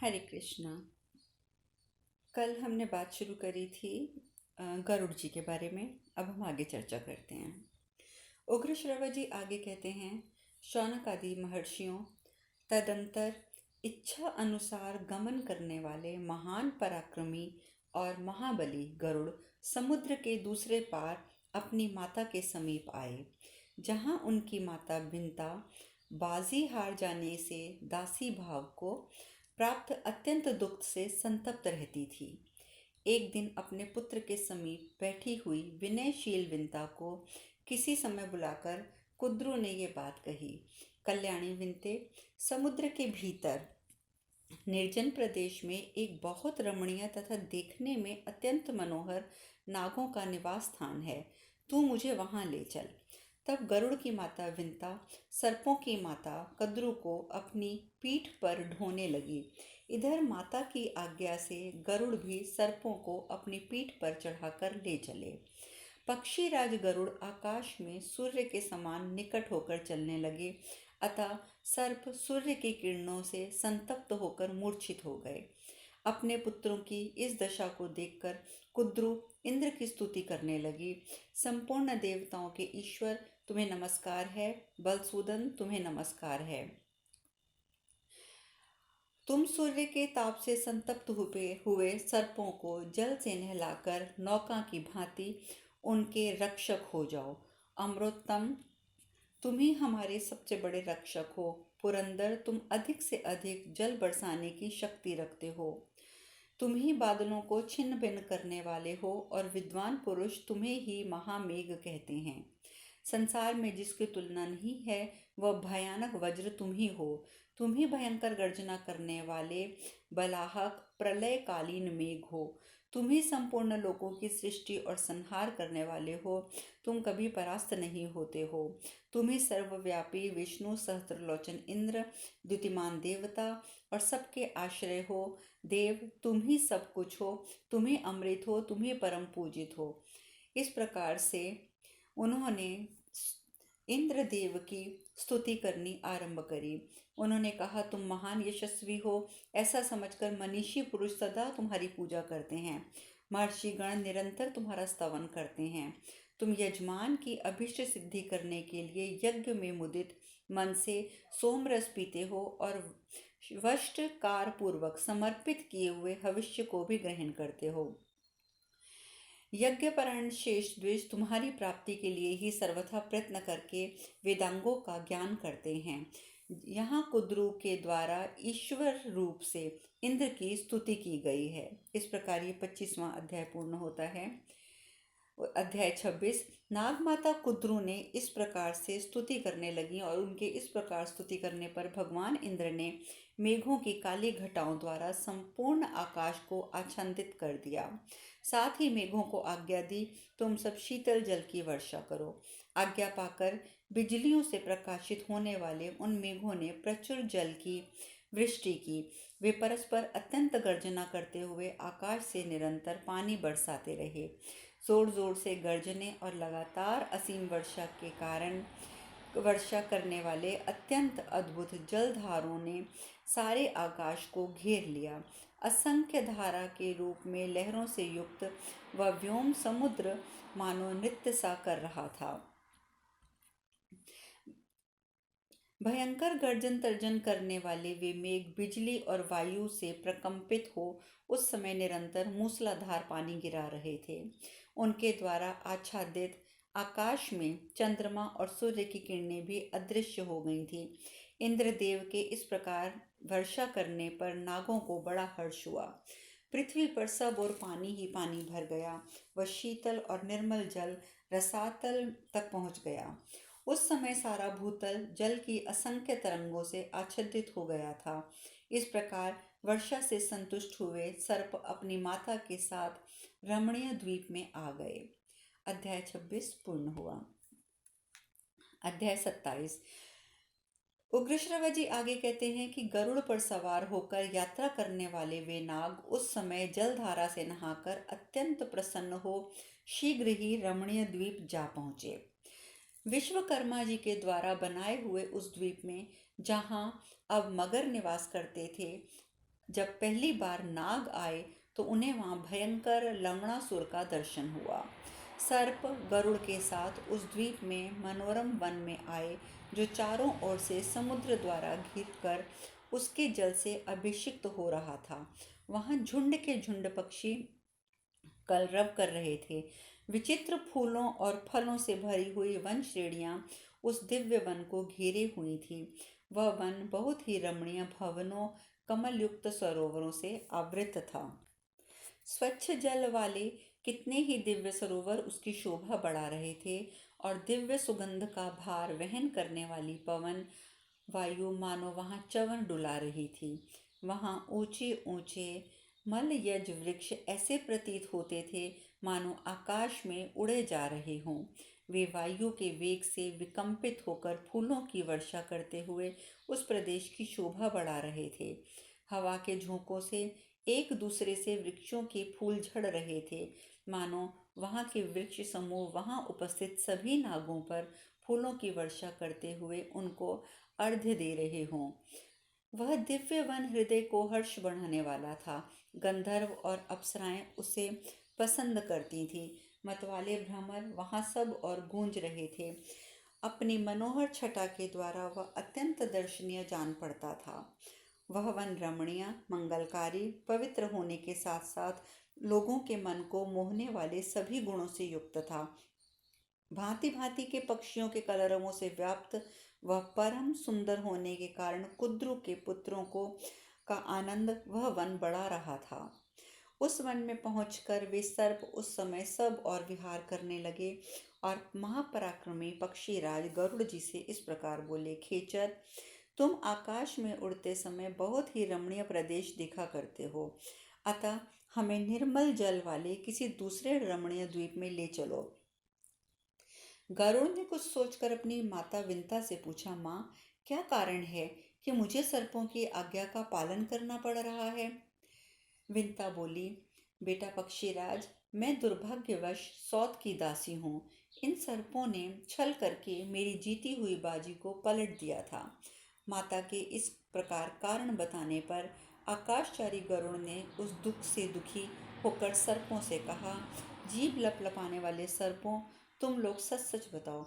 हरे कृष्णा। कल हमने बात शुरू करी थी गरुड़ जी के बारे में। अब हम आगे चर्चा करते हैं। उग्र श्रवण जी आगे कहते हैं, शौनक आदि महर्षियों तदंतर इच्छा अनुसार गमन करने वाले महान पराक्रमी और महाबली गरुड़ समुद्र के दूसरे पार अपनी माता के समीप आए, जहां उनकी माता बिंता बाजी हार जाने से दासी भाव को प्राप्त अत्यंत दुख से संतप्त रहती थी। एक दिन अपने पुत्र के समीप बैठी हुई विनयशील विंता को किसी समय बुलाकर कुद्रू ने ये बात कही, कल्याणी विंते, समुद्र के भीतर निर्जन प्रदेश में एक बहुत रमणीय तथा देखने में अत्यंत मनोहर नागों का निवास स्थान है। तू मुझे वहां ले चल। तब गरुड़ की माता विंता सर्पों की माता कद्रू को अपनी पीठ पर ढोने लगी। इधर माता की आज्ञा से गरुड़ भी सर्पों को अपनी पीठ पर चढ़ाकर ले चले। पक्षी राज गरुड़ आकाश में सूर्य के समान निकट होकर चलने लगे, अतः सर्प सूर्य की किरणों से संतप्त होकर मूर्छित हो गए। अपने पुत्रों की इस दशा को देखकर कुद्रू इंद्र की स्तुति करने लगी। संपूर्ण देवताओं के ईश्वर, तुम्हें नमस्कार है। बलसूदन, तुम्हें नमस्कार है। तुम सूर्य के ताप से संतप्त हुए सर्पों को जल से नहलाकर नौका की भांति उनके रक्षक हो जाओ। अमरोत्तम, तुम ही हमारे सबसे बड़े रक्षक हो। पुरंदर, तुम अधिक से अधिक जल बरसाने की शक्ति रखते हो। तुम ही बादलों को छिन्न भिन्न करने वाले हो और विद्वान पुरुष तुम्हें ही महामेघ कहते हैं। संसार में जिसकी तुलना नहीं है वह भयानक वज्र तुम ही हो। तुम ही भयंकर गर्जना करने वाले बलाहक प्रलयकालीन मेघ हो। तुम ही संपूर्ण लोगों की सृष्टि और संहार करने वाले हो। तुम कभी परास्त नहीं होते हो। तुम ही सर्वव्यापी विष्णु सहस्त्रलोचन इंद्र, द्युतिमान देवता और सबके आश्रय हो। देव, तुम ही सब कुछ हो। तुम ही अमृत हो। तुम ही परम पूजित हो। इस प्रकार से उन्होंने इंद्रदेव की स्तुति करनी आरंभ करी। उन्होंने कहा, तुम महान यशस्वी हो। ऐसा समझकर मनीषी पुरुष सदा तुम्हारी पूजा करते हैं। महर्षि गण निरंतर तुम्हारा स्तवन करते हैं। तुम यजमान की अभिष्ट सिद्धि करने के लिए यज्ञ में मुदित मन से सोमरस पीते हो और वष्टकार पूर्वक समर्पित किए हुए भविष्य को भी ग्रहण करते हो। यज्ञपरायण शेष द्विज तुम्हारी प्राप्ति के लिए ही सर्वथा प्रयत्न करके वेदांगों का ज्ञान करते हैं। यहाँ कुद्रू के द्वारा ईश्वर रूप से इंद्र की स्तुति की गई है। इस प्रकार ये 25वां अध्याय पूर्ण होता है। अध्याय 26। नागमाता कुद्रू ने इस प्रकार से स्तुति करने लगी और उनके इस प्रकार स्तुति करने पर भगवान इंद्र ने मेघों की काली घटाओं द्वारा संपूर्ण आकाश को आच्छादित कर दिया। साथ ही मेघों को आज्ञा दी, तुम सब शीतल जल की वर्षा करो। आज्ञा पाकर बिजलियों से प्रकाशित होने वाले उन मेघों ने प्रचुर जल की वृष्टि की। वे परस्पर अत्यंत गर्जना करते हुए आकाश से निरंतर पानी बरसाते रहे। जोर जोर से गर्जने और लगातार असीम वर्षा के कारण वर्षा करने वाले अत्यंत अद्भुत जलधारों ने सारे आकाश को घेर लिया। असंख्य धारा के रूप में लहरों से युक्त वह व्योम समुद्र मानो नृत्य सा कर रहा था। भयंकर गर्जन तर्जन करने वाले वे मेघ बिजली और वायु से प्रकंपित हो उस समय निरंतर मूसलाधार पानी गिरा रहे थे। उनके द्वारा आच्छादित आकाश में चंद्रमा और सूर्य की किरणें भी अदृश्य हो गई थी। इंद्रदेव के इस प्रकार वर्षा करने पर नागों को बड़ा हर्ष हुआ। पृथ्वी पर सब और पानी ही पानी भर गया। वह शीतल और निर्मल जल रसातल तक पहुंच गया। उस समय सारा भूतल जल की असंख्य तरंगों से आच्छादित हो गया था। इस प्रकार वर्षा से संतुष्ट हुए सर्प अपनी माता के साथ रमणीय द्वीप में आ गए। अध्याय 26 पूर्ण हुआ। अध्याय 27। उग्रश्रवा जी आगे कहते हैं कि गरुड़ पर सवार होकर यात्रा करने वाले वे नाग उस समय जलधारा से नहाकर अत्यंत प्रसन्न हो शीघ्र ही रमणीय द्वीप जा पहुँचे। विश्वकर्मा जी के द्वारा बनाए हुए उस द्वीप में, जहाँ अब मगर निवास करते थे, जब पहली बार नाग आए तो उन्हें वहां भयंकर लवणासुर का दर्शन हुआ। सर्प गरुड़ के साथ उस द्वीप में मनोरम वन में आए जो चारों ओर से समुद्र द्वारा घिरकर उसके जल से अभिषिक्त हो रहा था। वहां झुंड के झुंड पक्षी कलरव कर रहे थे। विचित्र फूलों और फलों से भरी हुई वन श्रेणियां उस दिव्य वन को घेरे हुई थी। वह वन बहुत ही रमणीय भवनों, कमल युक्त सरोवरों से आवृत था। स्वच्छ जल वाले कितने ही दिव्य सरोवर उसकी शोभा बढ़ा रहे थे और दिव्य सुगंध का भार वहन करने वाली पवन वायु मानो वहां च्यवन डुला रही थी। वहां ऊंचे ऊंचे मलयज वृक्ष ऐसे प्रतीत होते थे मानो आकाश में उड़े जा रहे हों। वे वायु के वेग से विकंपित होकर फूलों की वर्षा करते हुए उस प्रदेश की शोभा बढ़ा रहे थे। हवा के झोंकों से एक दूसरे से वृक्षों के फूल झड़ रहे थे, मानो वहां के वृक्ष समूह वहां उपस्थित सभी नागों पर फूलों की वर्षा करते हुए उनको अर्घ्य दे रहे हों। वह दिव्य वन हृदय को हर्ष बढ़ाने वाला था। गंधर्व और अप्सराएं उसे पसंद करती थीं। मतवाले भ्रमर वहां सब और गूंज रहे थे। अपनी मनोहर छटा के द्वारा वह अत्यंत दर्शनीय जान पड़ता था। वह वन रमणीय, मंगलकारी, पवित्र होने के साथ साथ लोगों के मन को मोहने वाले सभी गुणों से युक्त था। भांति भांति के पक्षियों के कलरवों से व्याप्त वह परम सुंदर होने के कारण कुद्रु के पुत्रों को का आनंद वह वन बढ़ा रहा था। उस वन में पहुंचकर वे सर्प उस समय सब और विहार करने लगे और महापराक्रमी पक्षीराज गरुड़ जी से इस प्रकार बोले, खेचर, तुम आकाश में उड़ते समय बहुत ही रमणीय प्रदेश देखा करते हो, अतः हमें निर्मल जल वाले किसी दूसरे रमणीय द्वीप में ले चलो। गरुड़ ने कुछ सोचकर अपनी माता विंता से पूछा, माँ, क्या कारण है कि मुझे सर्पों की आज्ञा का पालन करना पड़ रहा है? विंता बोली, बेटा पक्षीराज, मैं दुर्भाग्यवश सौत की दासी हूँ। इन सर्पों ने छल करके मेरी जीती हुई बाजी को पलट दिया था। माता के इस प्रकार कारण बताने पर आकाशचारी गरुड़ ने उस दुख से दुखी होकर सर्पों से कहा, जीभ लपलपाने वाले सर्पों, तुम लोग सच सच बताओ,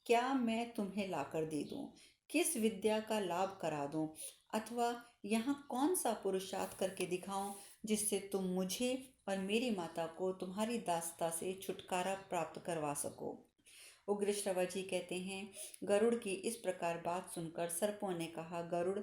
क्या मैं तुम्हें लाकर दे दूं? किस विद्या का लाभ करा दूं? अथवा यहाँ कौन सा पुरुषार्थ करके दिखाऊं जिससे तुम मुझे और मेरी माता को तुम्हारी दासता से छुटकारा प्राप्त करवा सको? उग्रश्रवा जी कहते हैं, गरुड़ की इस प्रकार बात सुनकर सर्पों ने कहा, गरुड़,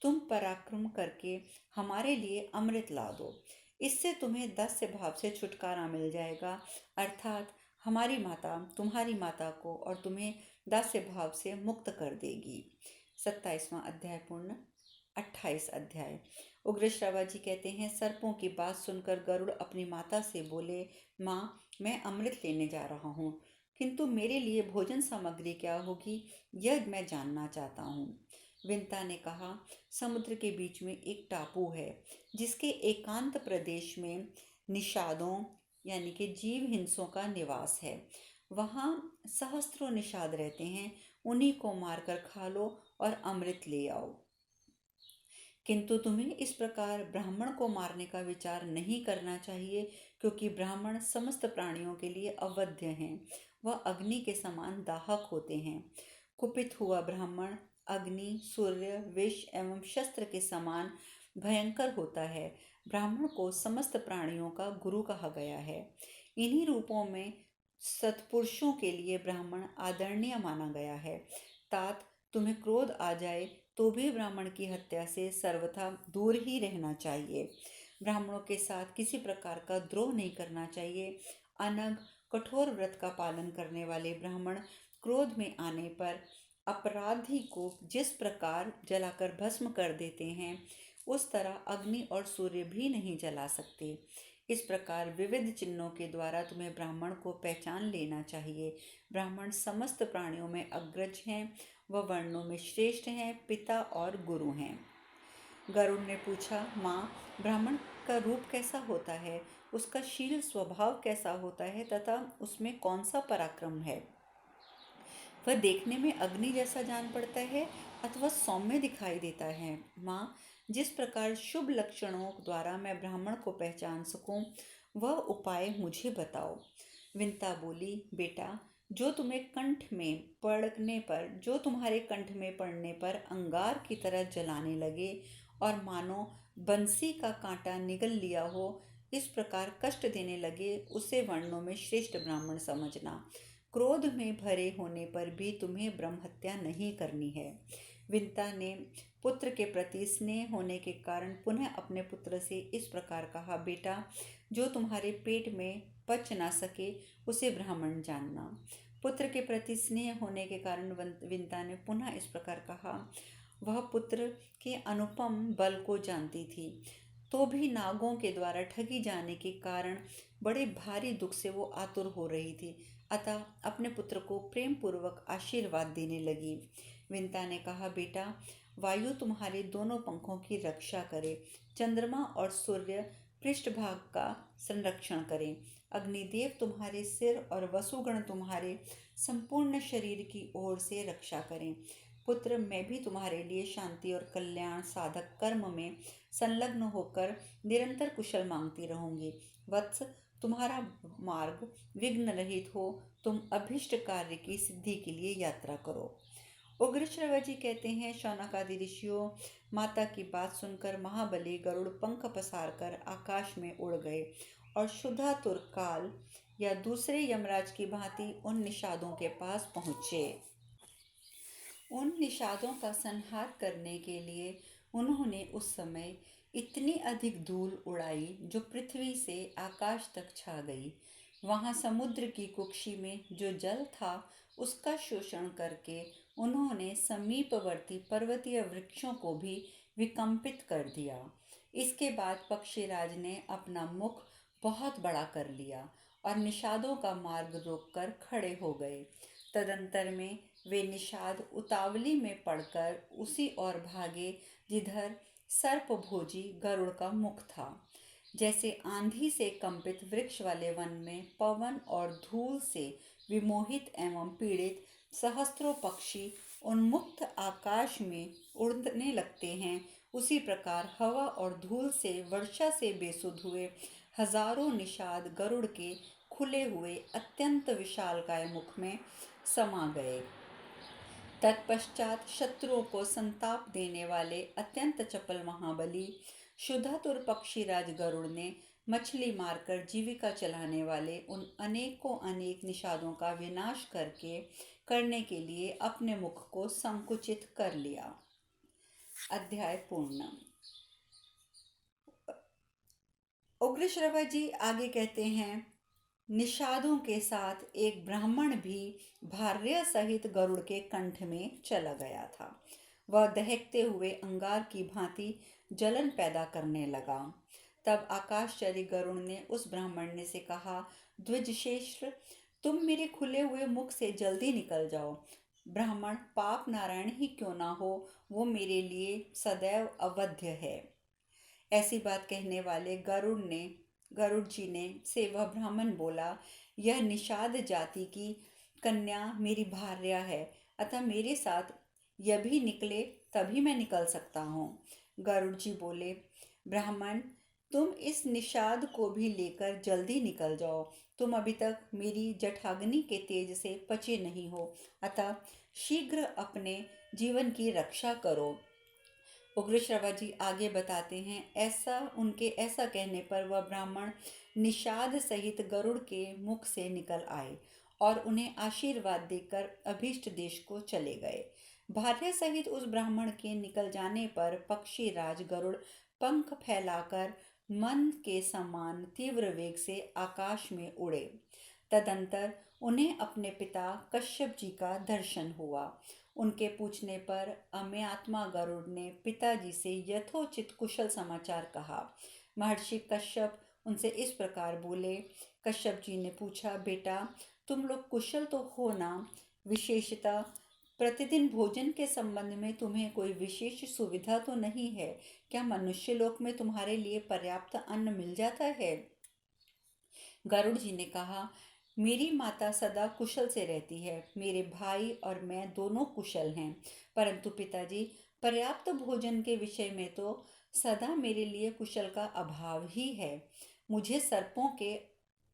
तुम पराक्रम करके हमारे लिए अमृत ला दो। इससे तुम्हें दास्य भाव से छुटकारा मिल जाएगा, अर्थात हमारी माता तुम्हारी माता को और तुम्हें दास्य भाव से मुक्त कर देगी। 27वां अध्याय पूर्ण। 28 अध्याय। उग्रश्रवा जी कहते हैं, सर्पों की बात सुनकर गरुड़ अपनी माता से बोले, माँ, मैं अमृत लेने जा रहा हूँ, किंतु मेरे लिए भोजन सामग्री क्या होगी यह मैं जानना चाहता हूँ। विंता ने कहा, समुद्र के बीच में एक टापू है जिसके एकांत प्रदेश में निषादों यानी कि जीव हिंसों का निवास है। वहाँ सहस्त्रों निषाद रहते हैं, उन्हीं को मारकर खा लो और अमृत ले आओ। किंतु तुम्हें इस प्रकार ब्राह्मण को मारने का विचार नहीं करना चाहिए, क्योंकि ब्राह्मण समस्त प्राणियों के लिए अवध्य हैं। वह अग्नि के समान दाहक होते हैं। कुपित हुआ ब्राह्मण अग्नि, सूर्य, विष एवं शस्त्र के समान भयंकर होता है। ब्राह्मण को समस्त प्राणियों का गुरु कहा गया है। इन्हीं रूपों में सत्पुरुषों के लिए ब्राह्मण आदरणीय माना गया है। तात, तुम्हें क्रोध आ जाए तो भी ब्राह्मण की हत्या से सर्वथा दूर ही रहना चाहिए। ब्राह्मणों के साथ किसी प्रकार का द्रोह नहीं करना चाहिए। अनग कठोर व्रत का पालन करने वाले ब्राह्मण क्रोध में आने पर अपराधी को जिस प्रकार जलाकर भस्म कर देते हैं, उस तरह अग्नि और सूर्य भी नहीं जला सकते। इस प्रकार विविध चिन्हों के द्वारा तुम्हें ब्राह्मण को पहचान लेना चाहिए। ब्राह्मण समस्त प्राणियों में अग्रज हैं, वह वर्णों में श्रेष्ठ हैं, पिता और गुरु हैं। गरुड़ ने पूछा, माँ, ब्राह्मण का रूप कैसा होता है, उसका शील स्वभाव कैसा होता है तथा उसमें कौन सा पराक्रम है? वह देखने में अग्नि जैसा जान पड़ता है अथवा सौम्य दिखाई देता है? माँ, जिस प्रकार शुभ लक्षणों द्वारा मैं ब्राह्मण को पहचान सकूं, वह उपाय मुझे बताओ। विंता बोली, बेटा, जो तुम्हारे कंठ में पड़ने पर अंगार की तरह जलाने लगे और मानो बंसी का कांटा निगल लिया हो, इस प्रकार कष्ट देने लगे, उसे वर्णों में श्रेष्ठ ब्राह्मण समझना। क्रोध में भरे होने पर भी तुम्हें ब्रह्महत्या नहीं करनी है। विंता ने पुत्र के प्रति स्नेह होने के कारण पुनः अपने पुत्र से इस प्रकार कहा, बेटा, जो तुम्हारे पेट में पच ना सके, उसे ब्राह्मण जानना। पुत्र के प्रति स्नेह होने के कारण विंता ने पुनः इस प्रकार कहा। वह पुत्र के अनुपम बल को जानती थी, तो भी नागों के द्वारा ठगी जाने के कारण बड़े भारी दुख से वो आतुर हो रही थी, अतः अपने पुत्र को प्रेम पूर्वक आशीर्वाद देने लगी। विंता ने कहा, बेटा, वायु तुम्हारे दोनों पंखों की रक्षा करे, चंद्रमा और सूर्य पृष्ठभाग का संरक्षण करें, अग्निदेव तुम्हारे सिर और वसुगण तुम्हारे संपूर्ण शरीर की ओर से रक्षा करें। पुत्र, मैं भी तुम्हारे लिए शांति और कल्याण साधक कर्म में संलग्न होकर निरंतर कुशल मांगती रहूंगी। वत्स, तुम्हारा मार्ग विघ्न रहित हो, तुम अभिष्ट कार्य की सिद्धि के लिए यात्रा करो। उग्रश्रवा जी कहते हैं, शौनकादि ऋषियों, माता की बात सुनकर महाबली गरुड़ पंख पसार कर आकाश में उड़ गए और शुद्धा तुरकाल या दूसरे यमराज की भांति उन निषादों के पास पहुँचे। उन निषादों का संहार करने के लिए उन्होंने उस समय इतनी अधिक धूल उड़ाई जो पृथ्वी से आकाश तक छा गई। वहां समुद्र की कुक्षी में जो जल था, उसका शोषण करके उन्होंने समीपवर्ती पर्वतीय वृक्षों को भी विकंपित कर दिया। इसके बाद पक्षीराज ने अपना मुख बहुत बड़ा कर लिया और निषादों का मार्ग रोककर खड़े हो गए। तदंतर में वे निषाद उतावली में पड़कर उसी ओर भागे जिधर सर्पभोजी गरुड़ का मुख था। जैसे आंधी से कंपित वृक्ष वाले वन में पवन और धूल से विमोहित एवं पीड़ित सहस्त्रों पक्षी उन्मुक्त आकाश में उड़ने लगते हैं, उसी प्रकार हवा और धूल से वर्षा से बेसुध हुए हजारों निषाद गरुड़ के खुले हुए अत्यंत विशालकाय मुख में समा गए। तत्पश्चात शत्रुओं को संताप देने वाले अत्यंत चपल महाबली शुद्धातुर पक्षीराज गरुड़ ने मछली मारकर जीविका चलाने वाले उन अनेकों अनेक निषादों का विनाश करने के लिए अपने मुख को संकुचित कर लिया। अध्याय पूर्ण। उग्रश्रवा जी आगे कहते हैं, निषादों के साथ एक ब्राह्मण भी भार्य सहित गरुड़ के कंठ में चला गया था। वह दहकते हुए अंगार की भांति जलन पैदा करने लगा। तब आकाशचारी गरुड़ ने उस ब्राह्मण से कहा, द्विजश्रेष्ठ, तुम मेरे खुले हुए मुख से जल्दी निकल जाओ। ब्राह्मण पाप नारायण ही क्यों ना हो, वो मेरे लिए सदैव अवध्य है। ऐसी बात कहने वाले गरुड़ जी ने से वह ब्राह्मण बोला, यह निषाद जाति की कन्या मेरी भार्या है, अतः मेरे साथ यह भी निकले तभी मैं निकल सकता हूँ। गरुड़ जी बोले, ब्राह्मण, तुम इस निषाद को भी लेकर जल्दी निकल जाओ। तुम अभी तक मेरी जठाग्नि के तेज से पचे नहीं हो, अतः शीघ्र अपने जीवन की रक्षा करो। उग्रश्रवा जी आगे बताते हैं, ऐसा कहने पर वह ब्राह्मण निषाद सहित गरुड़ के मुख से निकल आए और उन्हें आशीर्वाद देकर अभीष्ट देश को चले गए। भार्या सहित उस ब्राह्मण के निकल जाने पर पक्षीराज गरुड़ पंख फैलाकर मन के समान तीव्र वेग से आकाश में उड़े। तदंतर उन्हें अपने पिता कश्यप जी का दर्शन हुआ। उनके पूछने पर अम्यात्मा गरुड़ ने पिताजी से यथोचित कुशल समाचार कहा। महर्षि कश्यप उनसे इस प्रकार बोले। कश्यप जी ने पूछा, बेटा, तुम लोग कुशल तो हो ना? विशेषतः प्रतिदिन भोजन के संबंध में तुम्हें कोई विशेष सुविधा तो नहीं है क्या? मनुष्य लोक में तुम्हारे लिए पर्याप्त अन्न मिल जाता है? गरुड़ जी ने कहा, मेरी माता सदा कुशल से रहती है, मेरे भाई और मैं दोनों कुशल हैं, परंतु पिताजी, पर्याप्त भोजन के विषय में तो सदा मेरे लिए कुशल का अभाव ही है। मुझे सर्पों के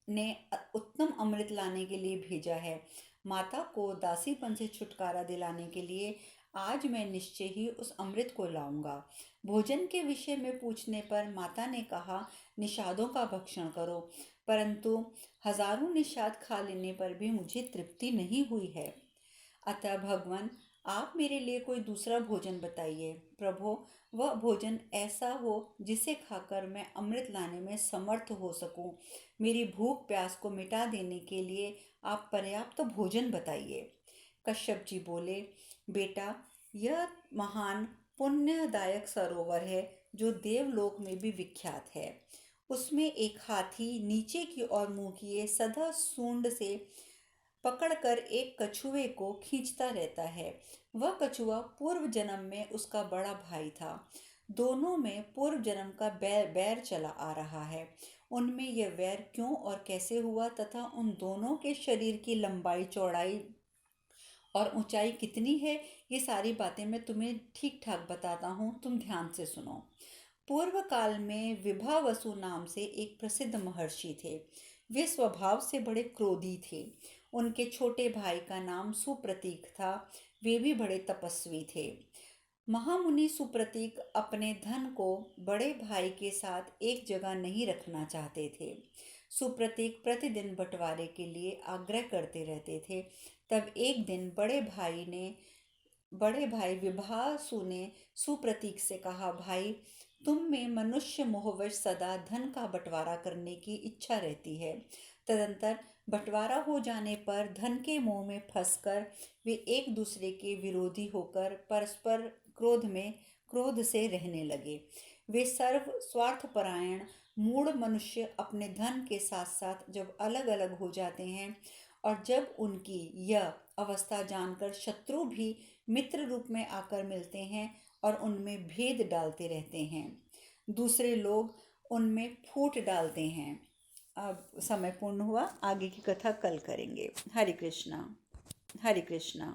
ने उत्तम अमृत लाने के लिए भेजा है। माता को दासीपन से छुटकारा दिलाने के लिए आज मैं निश्चय ही उस अमृत को लाऊंगा। भोजन के विषय में पूछने पर माता ने कहा, निषादों का भक्षण करो। परंतु हजारों निषाद खा लेने पर भी मुझे तृप्ति नहीं हुई है। अतः भगवान, आप मेरे लिए कोई दूसरा भोजन बताइए। प्रभो, वह भोजन ऐसा हो जिसे खाकर मैं अमृत लाने में समर्थ हो सकूं। मेरी भूख प्यास को मिटा देने के लिए आप पर्याप्त भोजन बताइए। कश्यप जी बोले, बेटा, यह महान पुण्यदायक सरोवर है जो देवलोक में भी विख्यात है। उसमें एक हाथी नीचे की ओर मुंह किए सदा सूंड से पकड़कर एक कछुए को खींचता रहता है। वह कछुआ पूर्व जन्म में उसका बड़ा भाई था। दोनों में पूर्व जन्म का बैर बैर चला आ रहा है। उनमें यह वैर क्यों और कैसे हुआ तथा उन दोनों के शरीर की लंबाई चौड़ाई और ऊंचाई कितनी है, ये सारी बातें मैं तुम्हें ठीक ठाक बताता हूँ, तुम ध्यान से सुनो। पूर्व काल में विभावसु नाम से एक प्रसिद्ध महर्षि थे। वे स्वभाव से बड़े क्रोधी थे। उनके छोटे भाई का नाम सुप्रतीक था। वे भी बड़े तपस्वी थे। महामुनि सुप्रतीक अपने धन को बड़े भाई के साथ एक जगह नहीं रखना चाहते थे। सुप्रतीक प्रतिदिन बंटवारे के लिए आग्रह करते रहते थे। तब एक दिन बड़े भाई विभासु ने सुप्रतीक से कहा, भाई, तुम में मनुष्य मोहवश सदा धन का बंटवारा करने की इच्छा रहती है। तदंतर बंटवारा हो जाने पर धन के मोह में फंसकर वे एक दूसरे के विरोधी होकर परस्पर क्रोध से रहने लगे। वे सर्व स्वार्थपरायण मूढ़ मनुष्य अपने धन के साथ साथ जब अलग अलग हो जाते हैं और जब उनकी यह अवस्था जानकर शत्रु भी मित्र रूप में आकर मिलते हैं और उनमें भेद डालते रहते हैं, दूसरे लोग उनमें फूट डालते हैं। अब समय पूर्ण हुआ, आगे की कथा कल करेंगे। हरे कृष्णा, हरे कृष्णा।